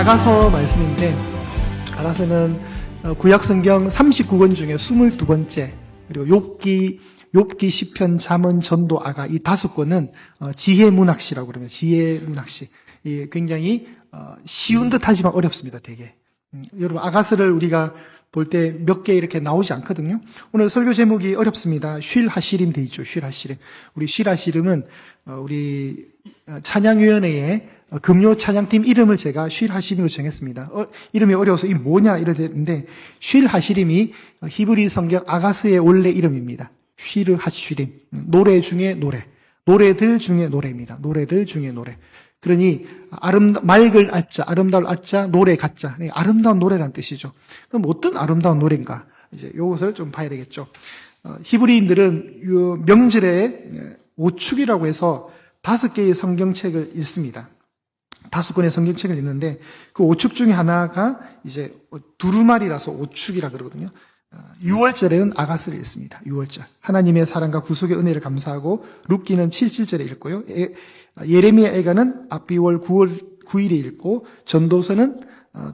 아가서 말씀인데, 아가서는 구약성경 39권 중에 22권째, 그리고 욥기, 시편, 잠언, 전도, 아가 이 5권은 지혜문학시라고 그러면 지혜문학시. 굉장히 쉬운 듯하지만 어렵습니다. 되게. 여러분 아가서를 우리가 볼 때 몇 개 이렇게 나오지 않거든요. 오늘 설교 제목이 어렵습니다. 쉴 하시림 돼 있죠. 쉴 하시림. 우리 쉴 하시림은 우리 찬양위원회의 금요 찬양팀 이름을 제가 쉴 하시림으로 정했습니다. 이름이 어려워서 이 뭐냐 이러는데 쉴 하시림이 히브리 성경 아가스의 원래 이름입니다. 쉴 하시림. 노래 중에 노래. 노래들 중에 노래입니다. 노래들 중에 노래. 그러니 맑을 아자, 아름다울 아자, 노래 가자. 아름다운 노래란 뜻이죠. 그럼 어떤 아름다운 노래인가? 이제 이것을 좀 봐야 되겠죠. 히브리인들은 명절에 오축이라고 해서 5개의 성경책을 읽습니다. 5권의 성경책을 읽는데 그 오축 중에 하나가 이제 두루마리라서 오축이라 그러거든요. 6월절에는 아가스를 읽습니다. 6월절. 하나님의 사랑과 구속의 은혜를 감사하고 룻기는 7절에 읽고요. 예레미야 애가는 앞비월 9월 9일에 읽고 전도서는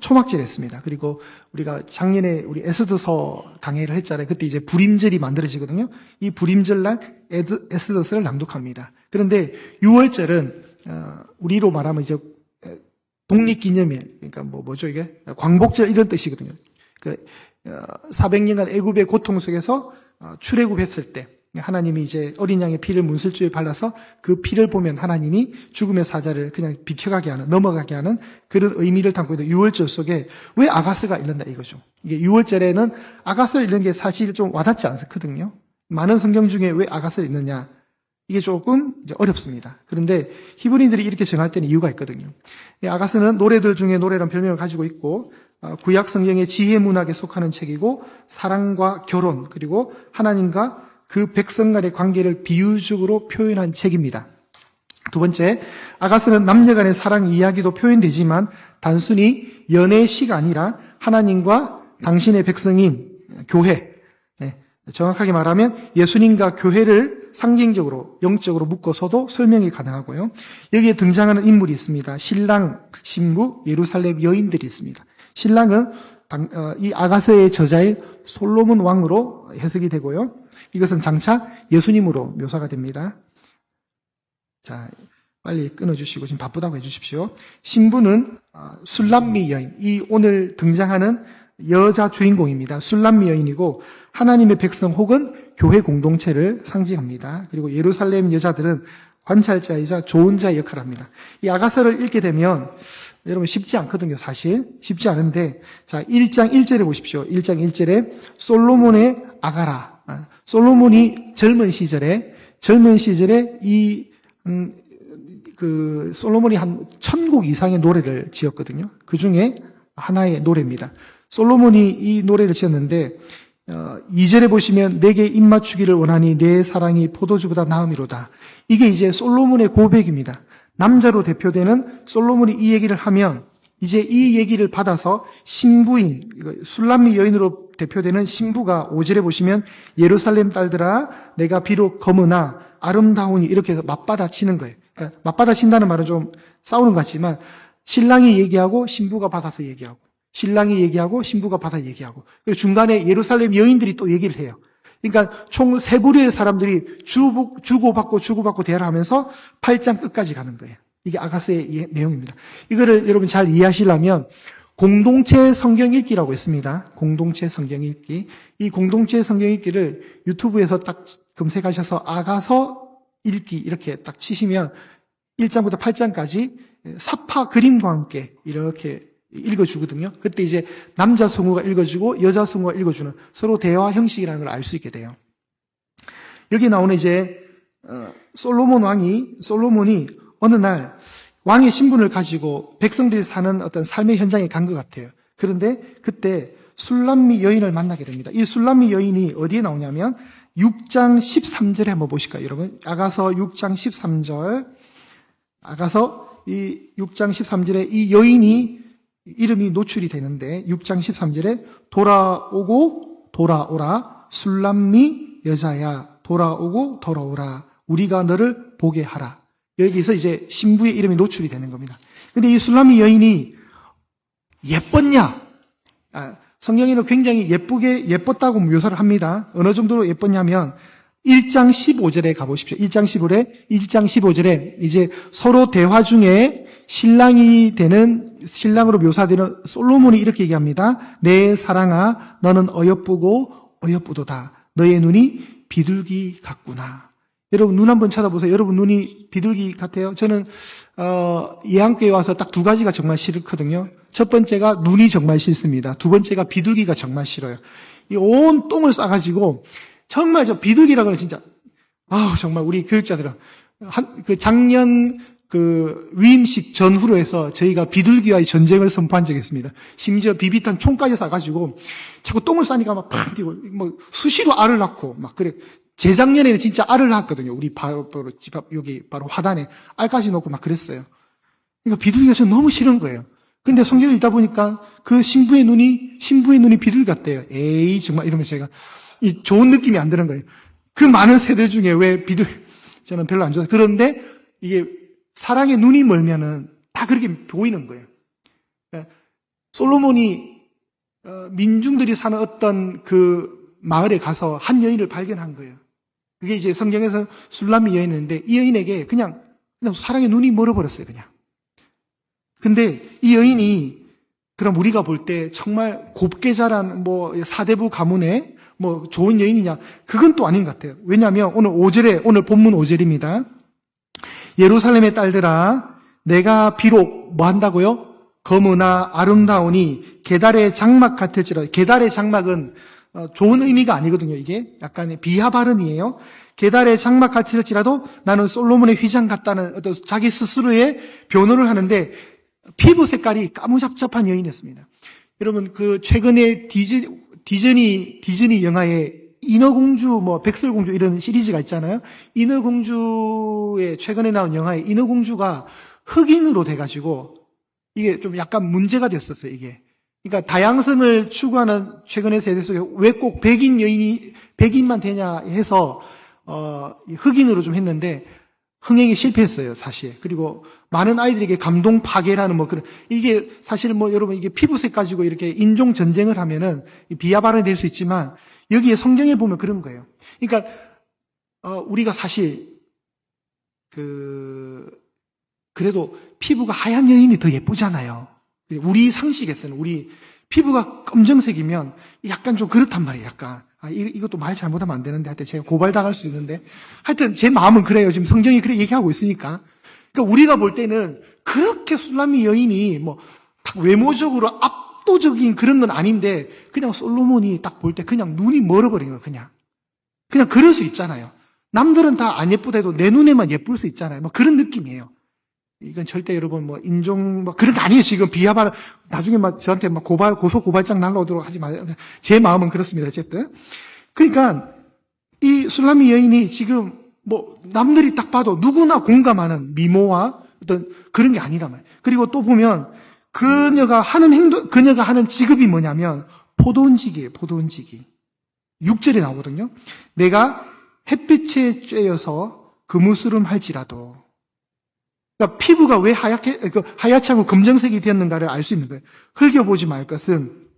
초막절에 했습니다. 그리고 우리가 작년에 우리 에스더서 강해를 했잖아요. 그때 이제 불임절이 만들어지거든요. 이 불임절날 에스더서를 낭독합니다. 그런데 6월절은 우리로 말하면 이제 독립기념일, 그러니까 뭐죠 이게 광복절 이런 뜻이거든요. 400년간 애굽의 고통 속에서 출애굽했을 때 하나님이 이제 어린 양의 피를 문설주에 발라서 그 피를 보면 하나님이 죽음의 사자를 그냥 비켜가게 하는, 넘어가게 하는 그런 의미를 담고 있는 6월절 속에 왜 아가스가 읽는다 이거죠. 이게 6월절에는 아가스를 읽는 게 사실 좀 와닿지 않거든요. 많은 성경 중에 왜 아가스를 읽느냐? 이게 조금 이제 어렵습니다. 그런데 히브리인들이 이렇게 정할 때는 이유가 있거든요. 아가스는 노래들 중에 노래라는 별명을 가지고 있고 구약 성경의 지혜 문학에 속하는 책이고 사랑과 결혼 그리고 하나님과 그 백성 간의 관계를 비유적으로 표현한 책입니다. 두 번째, 아가스는 남녀 간의 사랑 이야기도 표현되지만 단순히 연애의 시가 아니라 하나님과 당신의 백성인 교회, 정확하게 말하면 예수님과 교회를 상징적으로 영적으로 묶어서도 설명이 가능하고요. 여기에 등장하는 인물이 있습니다. 신랑, 신부, 예루살렘 여인들이 있습니다. 신랑은 이 아가서의 저자인 솔로몬 왕으로 해석이 되고요. 이것은 장차 예수님으로 묘사가 됩니다. 자, 빨리 끊어주시고 지금 바쁘다고 해주십시오. 신부는 술람미 여인, 이 오늘 등장하는 여자 주인공입니다. 술람미 여인이고 하나님의 백성 혹은 교회 공동체를 상징합니다. 그리고 예루살렘 여자들은 관찰자이자 조언자의 역할을 합니다. 이 아가서를 읽게 되면 여러분 쉽지 않거든요. 사실 쉽지 않은데 자 1장 1절에 보십시오. 1장 1절에 솔로몬의 아가라. 솔로몬이 젊은 시절에 솔로몬이 한 1000곡 이상의 노래를 지었거든요. 그 중에 하나의 노래입니다. 솔로몬이 이 노래를 지었는데 2절에 보시면 내게 입맞추기를 원하니 내 사랑이 포도주보다 나음이로다. 이게 이제 솔로몬의 고백입니다. 남자로 대표되는 솔로몬이 이 얘기를 하면 이제 이 얘기를 받아서 신부인 술람미 여인으로 대표되는 신부가 5절에 보시면 예루살렘 딸들아 내가 비록 검으나 아름다우니 이렇게 해서 맞받아치는 거예요. 그러니까 맞받아친다는 말은 좀 싸우는 것 같지만 신랑이 얘기하고 신부가 받아서 얘기하고 신랑이 얘기하고 신부가 받아 얘기하고 그리고 중간에 예루살렘 여인들이 또 얘기를 해요. 그러니까 총 3부류의 사람들이 주고받고 대화를 하면서 8장 끝까지 가는 거예요. 이게 아가스의 내용입니다. 이거를 여러분 잘 이해하시려면 공동체 성경 읽기라고 있습니다. 공동체 성경 읽기. 이 공동체 성경 읽기를 유튜브에서 딱 검색하셔서 아가서 읽기 이렇게 딱 치시면 1장부터 8장까지 사파 그림과 함께 이렇게 읽어주거든요. 그때 이제 남자 성우가 읽어주고 여자 성우가 읽어주는 서로 대화 형식이라는 걸 알 수 있게 돼요. 여기 나오는 이제 솔로몬이 어느 날 왕의 신분을 가지고 백성들이 사는 어떤 삶의 현장에 간 것 같아요. 그런데 그때 술람미 여인을 만나게 됩니다. 이 술람미 여인이 어디에 나오냐면 6장 13절에 한번 보실까요, 여러분? 아가서 6장 13절. 아가서 이 6장 13절에 이 여인이 이름이 노출이 되는데 6장 13절에 돌아오라 술람미 여자야 돌아오고 돌아오라 우리가 너를 보게 하라. 여기서 이제 신부의 이름이 노출이 되는 겁니다. 근데 이 술람미 여인이 예뻤냐? 성경에는 굉장히 예뻤다고 묘사를 합니다. 어느 정도로 예뻤냐면 1장 15절에 가보십시오. 1장 15절에 이제 서로 대화 중에 신랑으로 묘사되는 솔로몬이 이렇게 얘기합니다. 내 사랑아, 너는 어여쁘고 어여쁘도다. 너의 눈이 비둘기 같구나. 여러분 눈 한번 쳐다보세요. 여러분 눈이 비둘기 같아요? 저는 예한교회 와서 딱 두 가지가 정말 싫거든요. 첫 번째가 눈이 정말 싫습니다. 두 번째가 비둘기가 정말 싫어요. 이 온 똥을 싸가지고 정말 저 비둘기라고는 진짜 정말 우리 교육자들은 작년 위임식 전후로 해서 저희가 비둘기와의 전쟁을 선포한 적이 있습니다. 심지어 비비탄 총까지 쏴가지고 자꾸 똥을 싸니까 막 팍 뛰고 뭐 수시로 알을 낳고 막 그래. 재작년에는 진짜 알을 낳았거든요. 우리 집 앞 여기 바로 화단에 알까지 넣고 막 그랬어요. 그러니까 비둘기가 저 너무 싫은 거예요. 근데 성경을 읽다 보니까 그 신부의 눈이 비둘기 같대요. 에이 정말 이러면서 제가 이 좋은 느낌이 안 드는 거예요. 그 많은 새들 중에 왜 저는 별로 안 좋아요. 그런데 이게 사랑의 눈이 멀면은 다 그렇게 보이는 거예요. 그러니까 솔로몬이 민중들이 사는 어떤 그 마을에 가서 한 여인을 발견한 거예요. 그게 이제 성경에서 술람미 여인인데 이 여인에게 그냥 사랑의 눈이 멀어버렸어요, 그냥. 근데 이 여인이 그럼 우리가 볼 때 정말 곱게 자란 사대부 가문의 좋은 여인이냐? 그건 또 아닌 것 같아요. 왜냐하면 오늘 본문 5절입니다. 예루살렘의 딸들아, 내가 비록 뭐 한다고요? 검으나 아름다우니 계달의 장막 같을지라. 계달의 장막은 좋은 의미가 아니거든요. 이게 약간의 비하 발언이에요. 계달의 장막 같을지라도 나는 솔로몬의 휘장 같다는 어떤 자기 스스로의 변호를 하는데 피부 색깔이 까무잡잡한 여인이었습니다. 여러분 최근에 디즈니 영화에 인어공주, 백설공주 이런 시리즈가 있잖아요. 인어공주의 최근에 나온 영화에 인어공주가 흑인으로 돼가지고 이게 좀 약간 문제가 됐었어요. 이게. 그러니까 다양성을 추구하는 최근의 세대 속에 왜 꼭 백인만 되냐 해서 흑인으로 좀 했는데 흥행이 실패했어요, 사실. 그리고 많은 아이들에게 감동 파괴라는 이게 사실 여러분 이게 피부색 가지고 이렇게 인종 전쟁을 하면은 비하 발언이 될 수 있지만 여기에 성경에 보면 그런 거예요. 그러니까 우리가 사실 그래도 피부가 하얀 여인이 더 예쁘잖아요. 우리 상식에서는 우리 피부가 검정색이면 약간 좀 그렇단 말이에요. 약간 이것도 말 잘못하면 안 되는데 하여튼 제가 고발당할 수 있는데 하여튼 제 마음은 그래요. 지금 성경이 그렇게 얘기하고 있으니까. 그러니까 우리가 볼 때는 그렇게 술람미 여인이 외모적으로 압도적인 그런 건 아닌데 그냥 솔로몬이 딱 볼 때 그냥 눈이 멀어버린 거예요. 그냥 그럴 수 있잖아요. 남들은 다 안 예쁘다 해도 내 눈에만 예쁠 수 있잖아요. 그런 느낌이에요. 이건 절대 여러분 인종 그런 거 아니에요. 지금 비하발 나중에 저한테 고소 고발장 날라오도록 하지 마세요. 제 마음은 그렇습니다. 어쨌든 그러니까 이 술람미 여인이 지금 남들이 딱 봐도 누구나 공감하는 미모와 어떤 그런 게 아니란 말이에요. 그리고 또 보면 그녀가 하는 직업이 뭐냐면 포도원직이에요. 포도원직이 6절에 나오거든요. 내가 햇빛에 쬐여서 그무스름 할지라도. 그러니까 피부가 왜 하얗지 않고 검정색이 되었는가를 알 수 있는 거예요. 흘겨보지 말 것은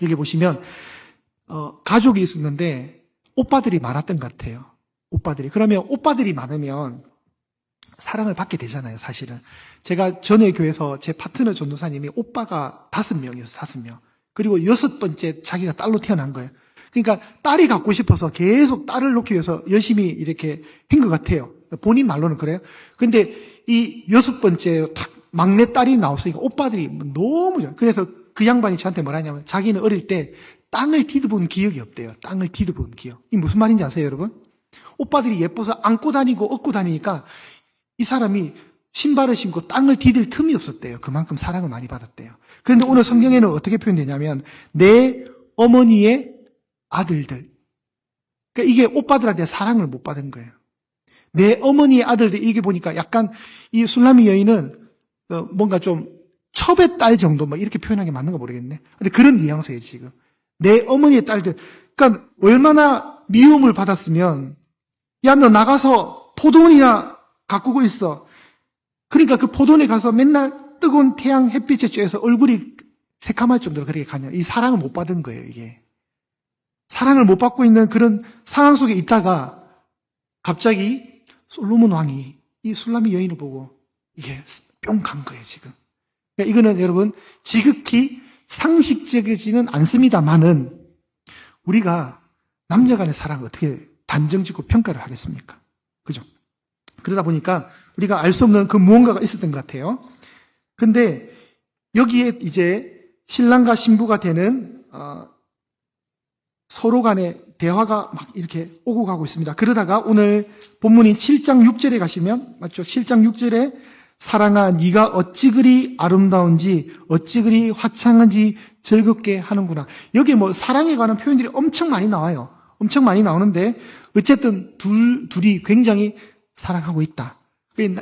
여기 보시면 가족이 있었는데 오빠들이 많았던 것 같아요. 오빠들이. 그러면 오빠들이 많으면 사랑을 받게 되잖아요. 사실은. 제가 전에 교회에서 제 파트너 전도사님이 오빠가 5명이었어요. 5명. 그리고 6번째 자기가 딸로 태어난 거예요. 그러니까 딸이 갖고 싶어서 계속 딸을 놓기 위해서 열심히 이렇게 한 것 같아요. 본인 말로는 그래요. 근데 이 6번째 막내 딸이 나왔으니까 오빠들이 너무 좋아요. 그래서 그 양반이 저한테 뭐라냐면 자기는 어릴 때 땅을 뒤집은 기억이 없대요. 땅을 뒤집은 기억. 이게 무슨 말인지 아세요, 여러분? 오빠들이 예뻐서 안고 다니고 업고 다니니까 이 사람이 신발을 신고 땅을 디딜 틈이 없었대요. 그만큼 사랑을 많이 받았대요. 그런데 오늘 성경에는 어떻게 표현되냐면 내 어머니의 아들들. 그러니까 이게 오빠들한테 사랑을 못 받은 거예요. 내 어머니의 아들들. 이게 보니까 약간 이 술람미 여인은 뭔가 좀 첩의 딸 정도 이렇게 표현하는 게 맞는 거 모르겠네. 근데 그런 뉘앙스예요, 지금. 내 어머니의 딸들. 그러니까 얼마나 미움을 받았으면 야, 너 나가서 포도원이나 가꾸고 있어. 그러니까 그 포도원에 가서 맨날 뜨거운 태양 햇빛에 쬐서 얼굴이 새카말 정도로 그렇게 가냐. 이 사랑을 못 받은 거예요, 이게. 사랑을 못 받고 있는 그런 상황 속에 있다가 갑자기 솔로몬 왕이 이 술람미 여인을 보고 이게 뿅 간 거예요, 지금. 그러니까 이거는 여러분 지극히 상식적이지는 않습니다만은 우리가 남녀 간의 사랑을 어떻게 단정짓고 평가를 하겠습니까? 그죠? 그러다 보니까 우리가 알 수 없는 그 무언가가 있었던 것 같아요. 근데 여기에 이제 신랑과 신부가 되는 서로 간의 대화가 막 이렇게 오고 가고 있습니다. 그러다가 오늘 본문인 7장 6절에 가시면 맞죠? 7장 6절에 사랑아 네가 어찌 그리 아름다운지 어찌 그리 화창한지 즐겁게 하는구나. 여기에 뭐 사랑에 관한 표현들이 엄청 많이 나와요. 엄청 많이 나오는데 어쨌든 둘이 굉장히 사랑하고 있다.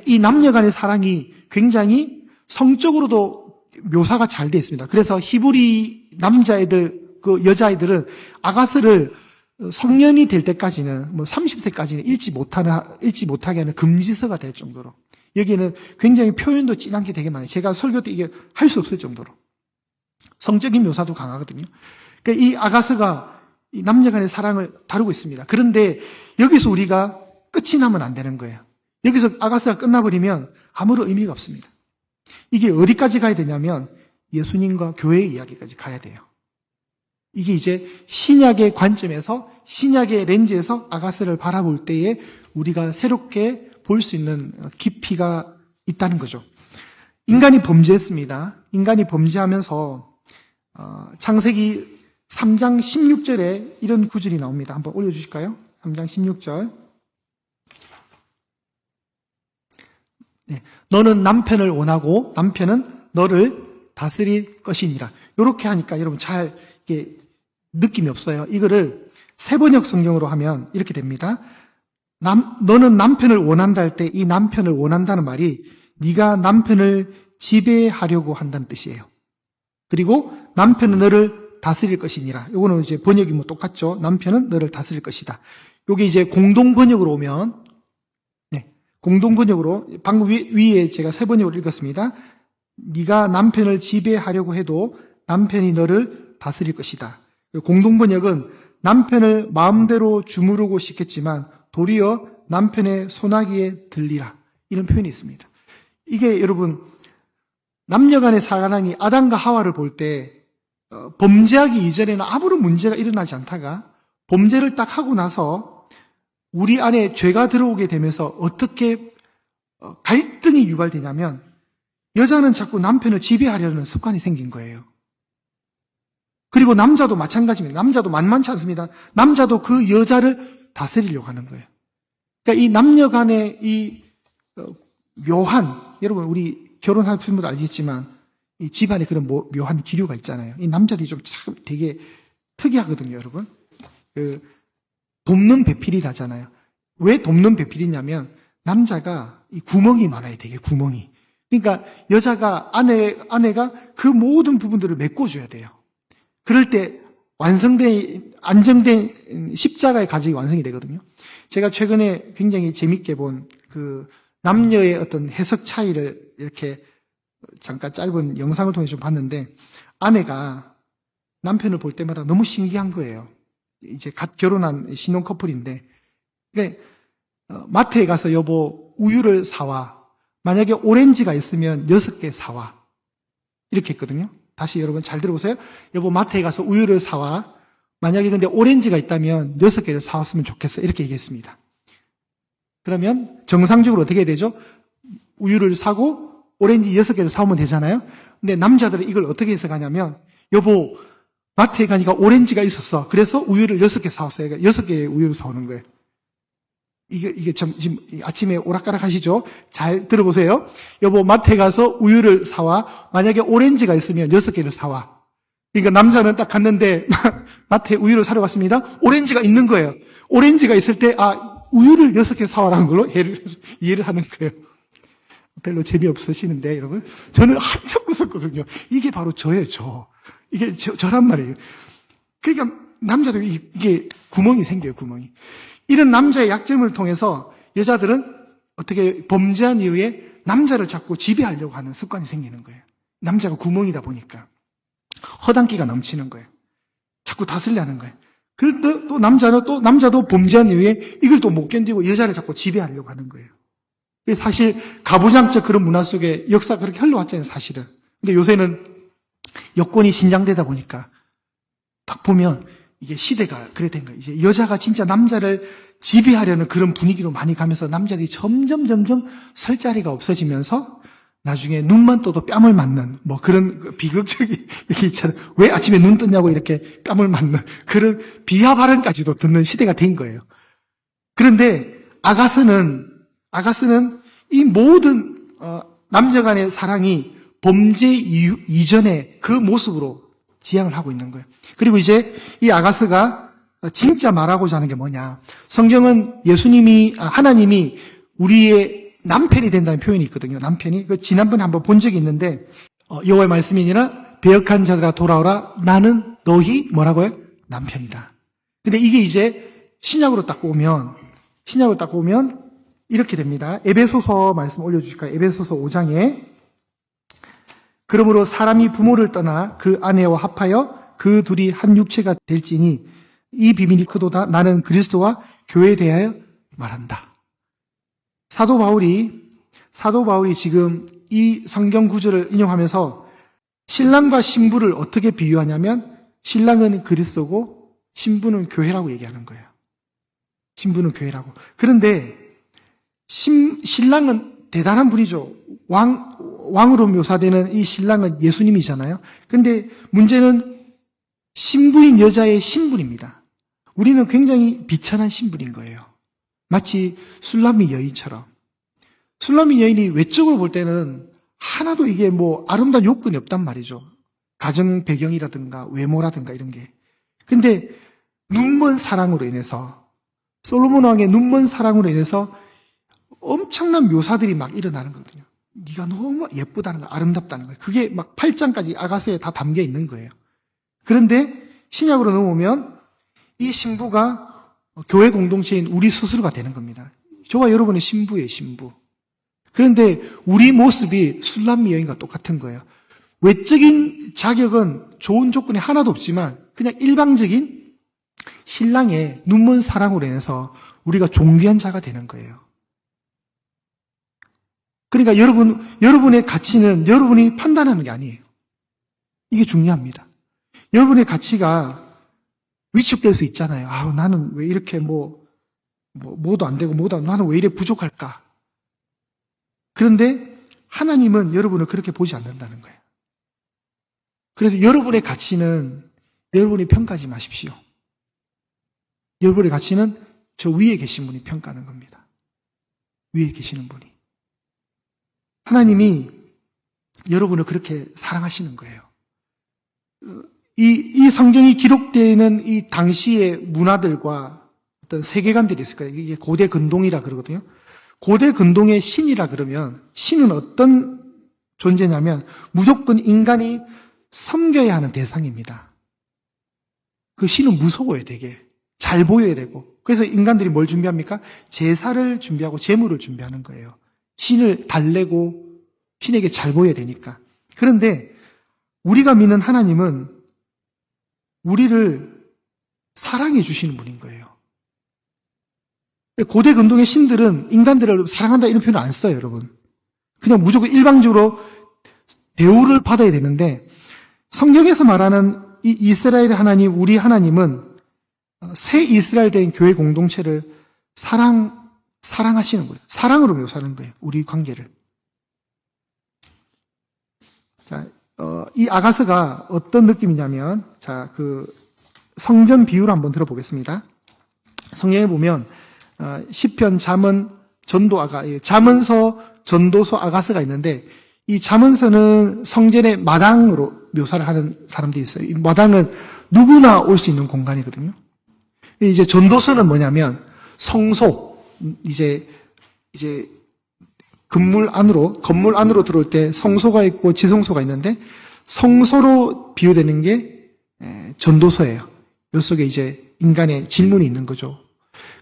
이 남녀 간의 사랑이 굉장히 성적으로도 묘사가 잘 되어 있습니다. 그래서 히브리 남자애들, 그 여자아이들은 아가스를 성년이 될 때까지는 뭐 30세까지는 읽지 못하게 하는 금지서가 될 정도로 여기는 굉장히 표현도 진한 게 되게 많아요. 제가 설교 때 이게 할 수 없을 정도로 성적인 묘사도 강하거든요. 그러니까 이 아가스가 이 남녀 간의 사랑을 다루고 있습니다. 그런데 여기서 우리가 끝이 나면 안 되는 거예요. 여기서 아가스가 끝나버리면 아무런 의미가 없습니다. 이게 어디까지 가야 되냐면 예수님과 교회의 이야기까지 가야 돼요. 이게 이제 신약의 관점에서 신약의 렌즈에서 아가스를 바라볼 때에 우리가 새롭게 볼 수 있는 깊이가 있다는 거죠. 인간이 범죄했습니다. 인간이 범죄하면서 창세기 3장 16절에 이런 구절이 나옵니다. 한번 올려주실까요? 3장 16절. 네. 너는 남편을 원하고 남편은 너를 다스릴 것이니라. 이렇게 하니까 여러분 잘 이게 느낌이 없어요. 이거를 세번역 성경으로 하면 이렇게 됩니다. 너는 남편을 원한다 할 때 이 남편을 원한다는 말이 네가 남편을 지배하려고 한다는 뜻이에요. 그리고 남편은 너를 다스릴 것이니라. 이거는 이제 번역이 뭐 똑같죠. 남편은 너를 다스릴 것이다. 이게 이제 공동 번역으로 오면 공동 번역으로 방금 위에 제가 세 번역으로 읽었습니다. 네가 남편을 지배하려고 해도 남편이 너를 다스릴 것이다. 공동 번역은 남편을 마음대로 주무르고 싶겠지만 도리어 남편의 손아귀에 들리라. 이런 표현이 있습니다. 이게 여러분 남녀 간의 사랑이 아담과 하와를 볼 때 범죄하기 이전에는 아무런 문제가 일어나지 않다가 범죄를 딱 하고 나서 우리 안에 죄가 들어오게 되면서 어떻게 갈등이 유발되냐면 여자는 자꾸 남편을 지배하려는 습관이 생긴 거예요. 그리고 남자도 마찬가지입니다. 남자도 만만치 않습니다. 남자도 그 여자를 다스리려고 하는 거예요. 그러니까 이 남녀 간의 이 묘한, 여러분 우리 결혼하신 분도 알겠지만 이 집안에 그런 묘한 기류가 있잖아요. 이 남자들이 좀 참 되게 특이하거든요, 여러분. 돕는 배필이라잖아요. 왜 돕는 배필이냐면 남자가 이 구멍이 많아요, 되게 구멍이. 그러니까 여자가 아내가 그 모든 부분들을 메꿔줘야 돼요. 그럴 때 안정된 십자가의 가족이 완성이 되거든요. 제가 최근에 굉장히 재밌게 본 그 남녀의 어떤 해석 차이를 이렇게 잠깐 짧은 영상을 통해 좀 봤는데 아내가 남편을 볼 때마다 너무 신기한 거예요. 이제 갓 결혼한 신혼 커플인데 마트에 가서 여보 우유를 사와. 만약에 오렌지가 있으면 6개 사와. 이렇게 했거든요. 다시 여러분 잘 들어보세요. 여보 마트에 가서 우유를 사와. 만약에 근데 오렌지가 있다면 6개를 사왔으면 좋겠어. 이렇게 얘기했습니다. 그러면 정상적으로 어떻게 해야 되죠? 우유를 사고 오렌지 6개를 사오면 되잖아요. 근데 남자들은 이걸 어떻게 해석하냐면 여보 마트에 가니까 오렌지가 있었어. 그래서 우유를 6개 사왔어요. 그러니까 6개의 우유를 사오는 거예요. 이게 지금 아침에 오락가락 하시죠? 잘 들어보세요. 여보 마트에 가서 우유를 사와. 만약에 오렌지가 있으면 6개를 사와. 그러니까 남자는 딱 갔는데 마트에 우유를 사러 갔습니다. 오렌지가 있는 거예요. 오렌지가 있을 때 우유를 6개 사와라는 걸로 이해를 하는 거예요. 별로 재미없으시는데 여러분 저는 한참 웃었거든요. 이게 바로 저예요. 이게 저란 말이에요. 그러니까 남자도 이게 구멍이 생겨요. 구멍이. 이런 남자의 약점을 통해서 여자들은 어떻게 범죄한 이후에 남자를 자꾸 지배하려고 하는 습관이 생기는 거예요. 남자가 구멍이다 보니까. 허당기가 넘치는 거예요. 자꾸 다스리려 하는 거예요. 그런데 또 남자도 범죄한 이후에 이걸 또 못 견디고 여자를 자꾸 지배하려고 하는 거예요. 사실 가부장적 그런 문화 속에 역사가 그렇게 흘러왔잖아요, 사실은. 근데 요새는 여권이 신장되다 보니까 딱 보면 이게 시대가 그래 된 거예요. 이제 여자가 진짜 남자를 지배하려는 그런 분위기로 많이 가면서 남자들이 점점 설 자리가 없어지면서 나중에 눈만 떠도 뺨을 맞는 뭐 그런 비극적인 이렇게 있잖아요. 왜 아침에 눈 떴냐고 이렇게 뺨을 맞는 그런 비하 발언까지도 듣는 시대가 된 거예요. 그런데 아가스는 이 모든 남녀 간의 사랑이 범죄 이전의 그 모습으로 지향을 하고 있는 거예요. 그리고 이제 이 아가스가 진짜 말하고자 하는 게 뭐냐. 성경은 하나님이 우리의 남편이 된다는 표현이 있거든요. 남편이. 지난번에 한번 본 적이 있는데, 여호와의 말씀이니라 배역한 자들아 돌아오라. 나는 너희 뭐라고요? 남편이다. 근데 이게 이제 신약으로 딱 보면 이렇게 됩니다. 에베소서 말씀 올려주실까요? 에베소서 5장에 그러므로 사람이 부모를 떠나 그 아내와 합하여 그 둘이 한 육체가 될지니 이 비밀이 크도다. 나는 그리스도와 교회에 대하여 말한다. 사도 바울이 지금 이 성경 구절을 인용하면서 신랑과 신부를 어떻게 비유하냐면 신랑은 그리스도고 신부는 교회라고 얘기하는 거예요. 신부는 교회라고. 그런데 신랑은 대단한 분이죠. 왕으로 묘사되는 이 신랑은 예수님이잖아요. 근데 문제는 신부인 여자의 신분입니다. 우리는 굉장히 비천한 신분인 거예요. 마치 술람미 여인처럼. 술람미 여인이 외적으로 볼 때는 하나도 이게 뭐 아름다운 요건이 없단 말이죠. 가정 배경이라든가 외모라든가 이런 게. 근데 눈먼 사랑으로 인해서 솔로몬 왕의 눈먼 사랑으로 인해서 엄청난 묘사들이 막 일어나는 거거든요. 네가 너무 예쁘다는 거, 아름답다는 거예요. 그게 막 8장까지 아가스에 다 담겨 있는 거예요. 그런데 신약으로 넘어오면 이 신부가 교회 공동체인 우리 스스로가 되는 겁니다. 저와 여러분의 신부예요, 신부. 그런데 우리 모습이 술람미 여인과 똑같은 거예요. 외적인 자격은 좋은 조건이 하나도 없지만 그냥 일방적인 신랑의 눈먼 사랑으로 인해서 우리가 존귀한 자가 되는 거예요. 그러니까 여러분의 가치는 여러분이 판단하는 게 아니에요. 이게 중요합니다. 여러분의 가치가 위축될 수 있잖아요. 나는 왜 이렇게 뭐도 안 되고 나는 왜 이래 부족할까? 그런데 하나님은 여러분을 그렇게 보지 않는다는 거예요. 그래서 여러분의 가치는 여러분이 평가하지 마십시오. 여러분의 가치는 저 위에 계신 분이 평가하는 겁니다. 위에 계시는 분이. 하나님이 여러분을 그렇게 사랑하시는 거예요. 이 성경이 기록되는 이 당시의 문화들과 어떤 세계관들이 있을 거예요. 이게 고대 근동이라 그러거든요. 고대 근동의 신이라 그러면 신은 어떤 존재냐면 무조건 인간이 섬겨야 하는 대상입니다. 그 신은 무서워요, 되게. 잘 보여야 되고. 그래서 인간들이 뭘 준비합니까? 제사를 준비하고 제물을 준비하는 거예요. 신을 달래고 신에게 잘 보여야 되니까. 그런데 우리가 믿는 하나님은 우리를 사랑해 주시는 분인 거예요. 고대 근동의 신들은 인간들을 사랑한다 이런 표현을 안 써요, 여러분. 그냥 무조건 일방적으로 대우를 받아야 되는데 성경에서 말하는 이 이스라엘의 하나님, 우리 하나님은 새 이스라엘 된 교회 공동체를 사랑하시는 거예요. 사랑으로 묘사하는 거예요. 우리 관계를. 자, 이 아가스가 어떤 느낌이냐면, 성전 비유를 한번 들어보겠습니다. 성경에 보면, 시편, 잠언, 잠언서, 전도서, 아가스가 있는데, 이 잠언서는 성전의 마당으로 묘사를 하는 사람들이 있어요. 이 마당은 누구나 올 수 있는 공간이거든요. 이제 전도서는 뭐냐면, 성소, 이제 건물 안으로 들어올 때 성소가 있고 지성소가 있는데 성소로 비유되는 게 전도서예요. 요 속에 이제 인간의 질문이 있는 거죠.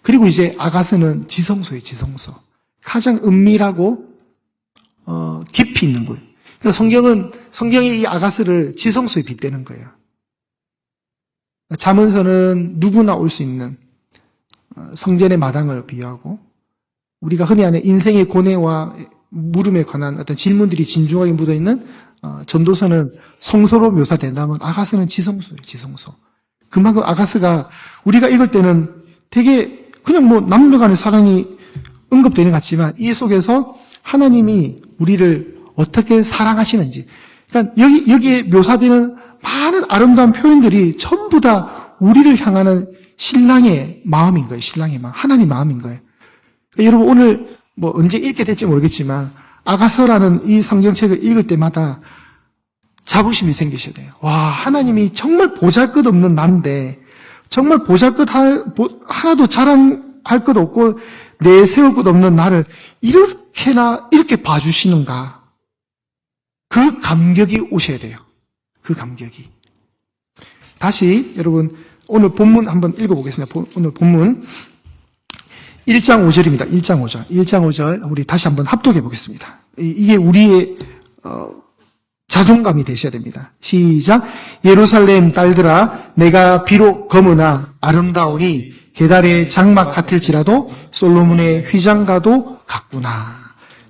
그리고 이제 아가스는 지성소예요, 지성소. 가장 은밀하고 깊이 있는 거예요. 그래서 성경이 이 아가스를 지성소에 빗대는 거예요. 잠언서는 누구나 올 수 있는 성전의 마당을 비유하고, 우리가 흔히 아는 인생의 고뇌와 물음에 관한 어떤 질문들이 진중하게 묻어있는 전도서는 성소로 묘사된다면, 아가스는 지성소예요, 지성소. 그만큼 아가스가 우리가 읽을 때는 되게 그냥 뭐 남녀 간의 사랑이 언급되는 것 같지만, 이 속에서 하나님이 우리를 어떻게 사랑하시는지, 그러니까 여기에 묘사되는 많은 아름다운 표현들이 전부 다 우리를 향하는 신랑의 마음인 거예요. 신랑의 마음, 하나님 마음인 거예요. 그러니까 여러분 오늘 뭐 언제 읽게 될지 모르겠지만 아가서라는 이 성경책을 읽을 때마다 자부심이 생기셔야 돼요. 와, 하나님이 정말 보잘것없는 난데, 정말 하나도 자랑할 것 없고 내세울 것 없는 나를 이렇게 봐주시는가. 그 감격이 오셔야 돼요. 그 감격이. 다시 여러분 오늘 본문 한번 읽어보겠습니다. 오늘 본문 1장 5절입니다. 1장 5절. 1장 5절 우리 다시 한번 합독해 보겠습니다. 이게 우리의 자존감이 되셔야 됩니다. 시작. 예루살렘 딸들아, 내가 비록 검으나 아름다우니 게달의 장막 같을지라도 솔로몬의 휘장과도 같구나.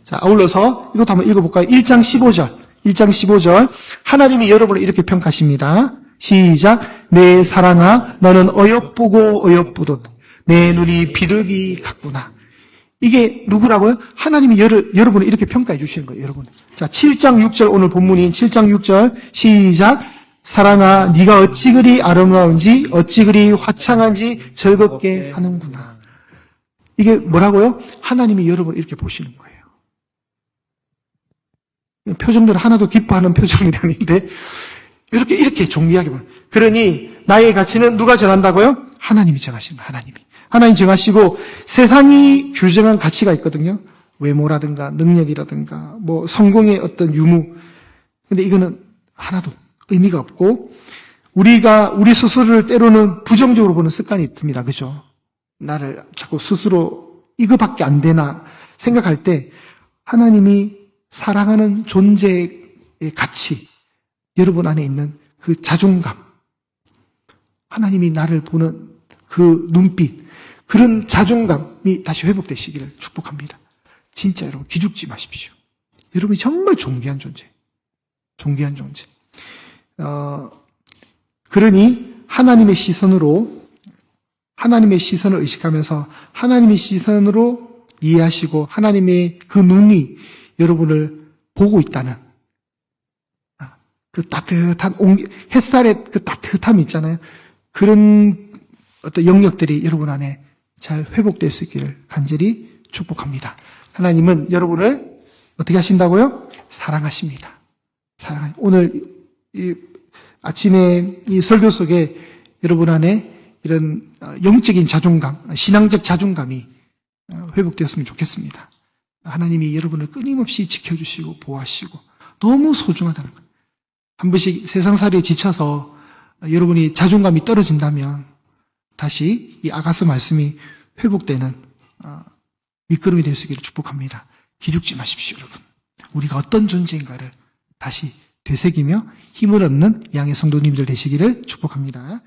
자, 아울러서 이것도 한번 읽어볼까요? 1장 15절. 1장 15절. 하나님이 여러분을 이렇게 평가하십니다. 시작. 내 사랑아, 너는 어여쁘고 어여쁘도다. 내 눈이 비둘기 같구나. 이게 누구라고요? 하나님이 여러분을 이렇게 평가해 주시는 거예요, 여러분. 자, 7장 6절, 오늘 본문인 7장 6절, 시작. 사랑아, 네가 어찌 그리 아름다운지, 어찌 그리 화창한지 즐겁게 하는구나. 이게 뭐라고요? 하나님이 여러분을 이렇게 보시는 거예요. 표정들 하나도 기뻐하는 표정이 아닌데, 이렇게 존귀하게 보는. 그러니, 나의 가치는 누가 정한다고요? 하나님이 정하시는 거예요, 하나님이. 하나님 정하시고, 세상이 규정한 가치가 있거든요. 외모라든가, 능력이라든가, 뭐, 성공의 어떤 유무. 근데 이거는 하나도 의미가 없고, 우리 스스로를 때로는 부정적으로 보는 습관이 듭니다. 그죠? 나를 자꾸 스스로 이거밖에 안 되나 생각할 때, 하나님이 사랑하는 존재의 가치, 여러분 안에 있는 그 자존감, 하나님이 나를 보는 그 눈빛, 그런 자존감이 다시 회복되시기를 축복합니다. 진짜 여러분 기죽지 마십시오. 여러분이 정말 존귀한 존재. 존귀한 존재. 그러니 하나님의 시선을 의식하면서 하나님의 시선으로 이해하시고 하나님의 그 눈이 여러분을 보고 있다는 그 따뜻한 햇살의 그 따뜻함이 있잖아요. 그런 어떤 영역들이 여러분 안에 잘 회복될 수 있기를 간절히 축복합니다. 하나님은 여러분을 어떻게 하신다고요? 사랑하십니다. 오늘 이 아침에 이 설교 속에 여러분 안에 이런 영적인 자존감, 신앙적 자존감이 회복되었으면 좋겠습니다. 하나님이 여러분을 끊임없이 지켜주시고 보호하시고 너무 소중하다는 거예요. 한 번씩 세상살이에 지쳐서 여러분이 자존감이 떨어진다면 다시 이 아가서 말씀이 회복되는 밑거름이 될 수 있기를 축복합니다. 기죽지 마십시오, 여러분. 우리가 어떤 존재인가를 다시 되새기며 힘을 얻는 양의 성도님들 되시기를 축복합니다.